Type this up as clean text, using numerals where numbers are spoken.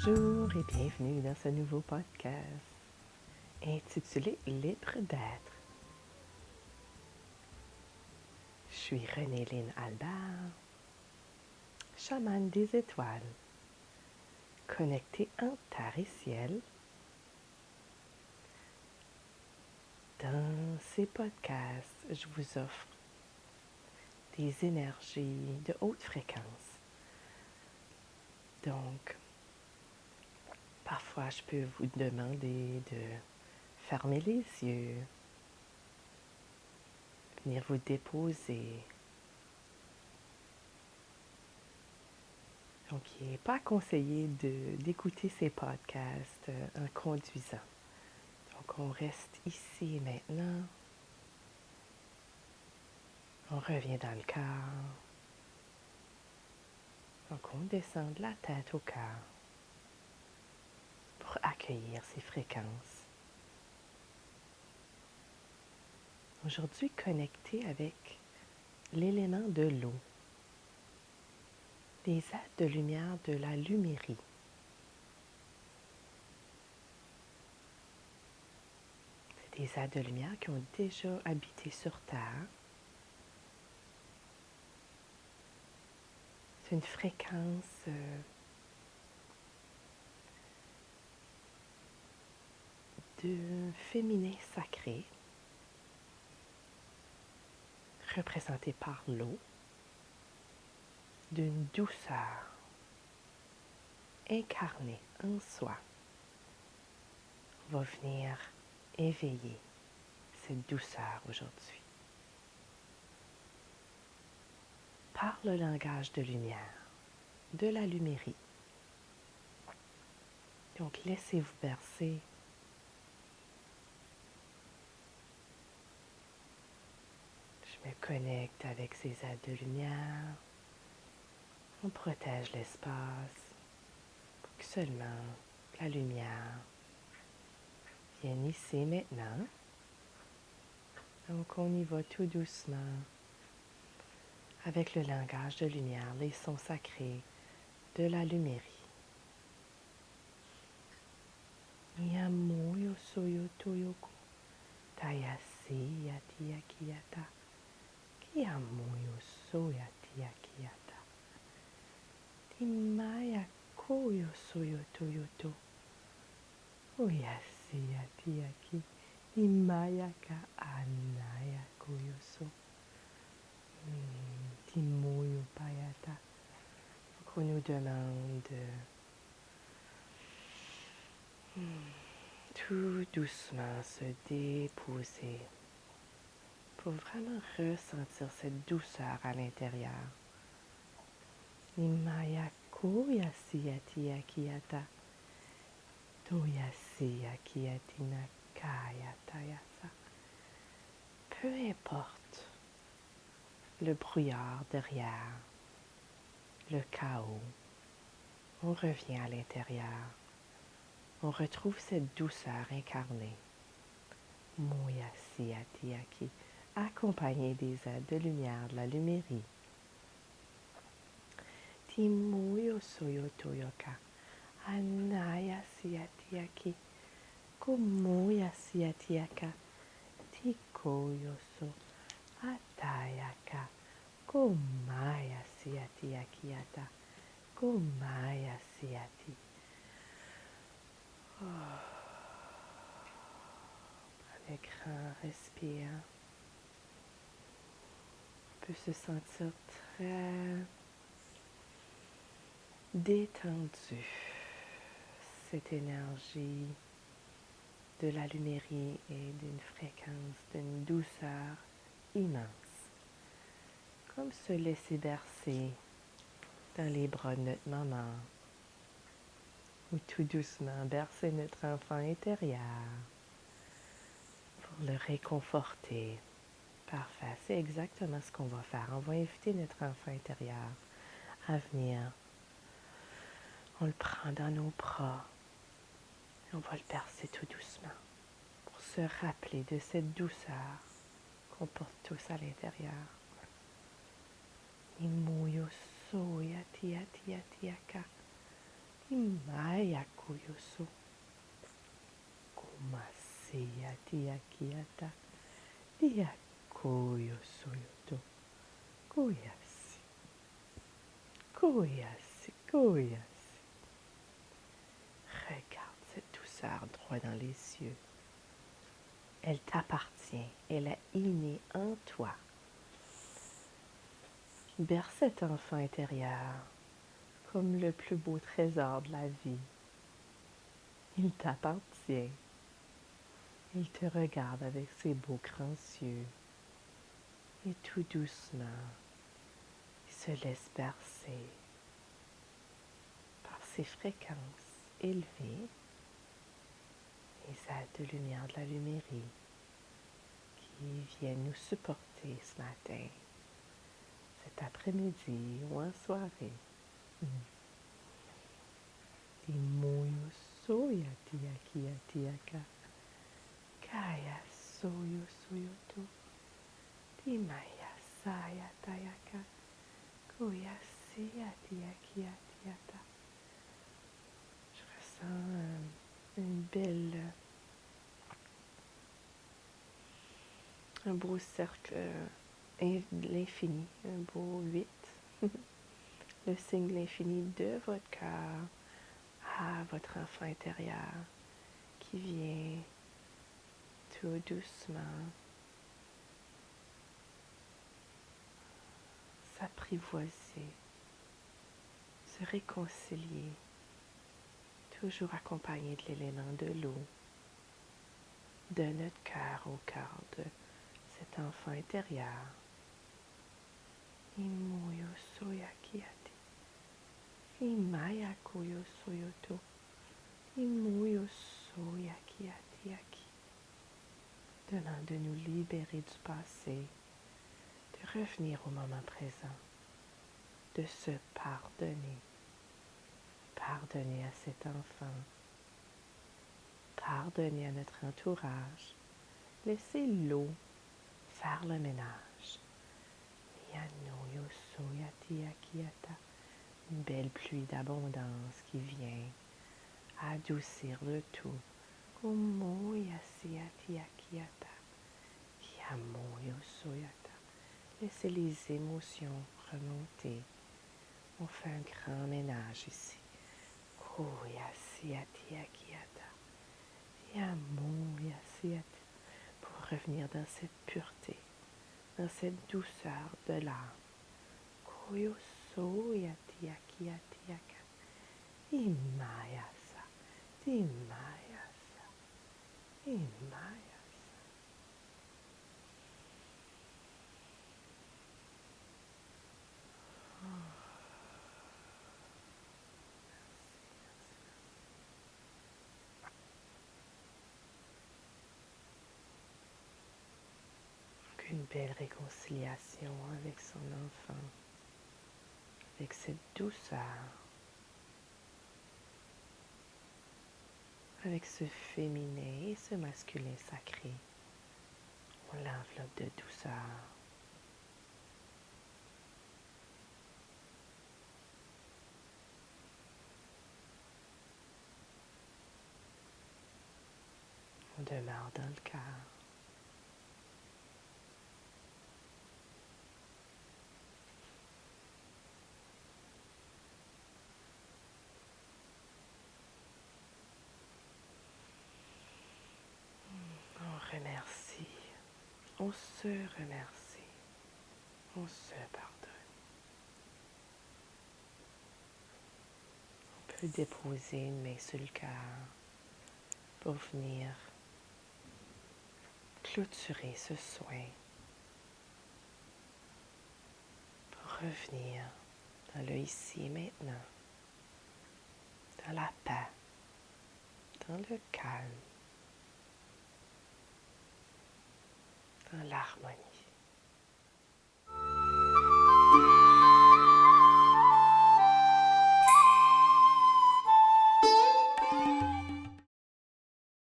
Bonjour et bienvenue dans ce nouveau podcast intitulé Libre d'être. Je suis Renée-Lyne Albert, chamane des étoiles, connectée en terre et ciel. Dans ces podcasts, je vous offre des énergies de haute fréquence. Donc, parfois, je peux vous demander de fermer les yeux, venir vous déposer. Donc, il n'est pas conseillé d'écouter ces podcasts en conduisant. Donc, on reste ici et maintenant. On revient dans le cœur. Donc, on descend de la tête au cœur pour accueillir ces fréquences. Aujourd'hui, connecté avec l'élément de l'eau, les êtres de lumière de la lumérie. C'est des êtres de lumière qui ont déjà habité sur Terre. C'est une fréquence de féminin sacré, représentée par l'eau, d'une douceur incarnée en soi. On va venir éveiller cette douceur aujourd'hui par le langage de lumière, de la lumérie. Donc laissez-vous bercer. Je me connecte avec ces êtres de lumière. On protège l'espace pour que seulement la lumière vienne ici maintenant. Donc on y va tout doucement avec le langage de lumière, les sons sacrés de la lumérie. Yamoyo soyoto yoko tayasi yati yakiyata kiyamoyo soyati yakiyata timaya koyo soyoto yoto oyasi yati yaki timaya ka anaya koyoso timoyo payata. On nous demande tout doucement se déposer pour vraiment ressentir cette douceur à l'intérieur. Nimaya koyasi yati yakiyata toyasi yakiyatina kayata yasa. Peu importe le brouillard derrière, le chaos, on revient à l'intérieur. On retrouve cette douceur incarnée. Moyasi Atiaki, accompagnée des aides de lumière de la lumérie. Timoyo Soyoto Yoka, Anayasi Atiaki, Kumoyasi Atiaka, Tikoyoso, Atayaka, Kumayasi Atiakiata, Kumayasi Ati. Avec grand respire, on peut se sentir très détendu. Cette énergie de la lumérie est d'une fréquence, d'une douceur immense. Comme se laisser bercer dans les bras de notre maman ou tout doucement bercer notre enfant intérieur pour le réconforter. Parfait, c'est exactement ce qu'on va faire. On va inviter notre enfant intérieur à venir. On le prend dans nos bras et on va le bercer tout doucement pour se rappeler de cette douceur qu'on porte tous à l'intérieur. Imoyo soya tia tia tiaka. Imaya tiakiata. Dia koyo soyoto. Koyasi. Koyasi. Koyasi. Regarde cette douceur droit dans les yeux. Elle t'appartient. Elle est innée en toi. Berce cet enfant intérieur comme le plus beau trésor de la vie. Il t'appartient. Il te regarde avec ses beaux grands yeux. Et tout doucement, il se laisse bercer par ses fréquences élevées, les aides de lumière de la lumière qui viennent nous supporter ce matin, cet après-midi ou en soirée. Imoyo soya tia tiaka. Kaya soyo soyoto. Timaya saya tayaka. Koya siya tiakia tiata. Je ressens un beau cercle de l'infini, un beau 8. Le signe de l'infini de votre cœur à votre enfant intérieur qui vient tout doucement s'apprivoiser, se réconcilier, toujours accompagné de l'élément de l'eau, de notre cœur au cœur de cet enfant intérieur. Imoyo soyakiati. Imaya koyo soyoto. Imoyo soyakiati. Donnant de nous libérer du passé, de revenir au moment présent, de se pardonner. Pardonner à cet enfant. Pardonner à notre entourage. Laisser l'eau faire le ménage. Une belle pluie d'abondance qui vient adoucir le tout. Laissez les émotions remonter. On fait un grand ménage ici. Pour revenir dans cette pureté, dans cette douceur de l'âme. Imayasa, Imayasa, Imayasa. Une belle réconciliation avec son enfant, avec cette douceur, avec ce féminin et ce masculin sacré. On l'enveloppe de douceur. On demeure dans le cœur. On remercie, on se remercie, on se pardonne. On peut déposer une main sur le cœur pour venir clôturer ce soin, pour revenir dans le ici et maintenant, dans la paix, dans le calme, dans l'harmonie.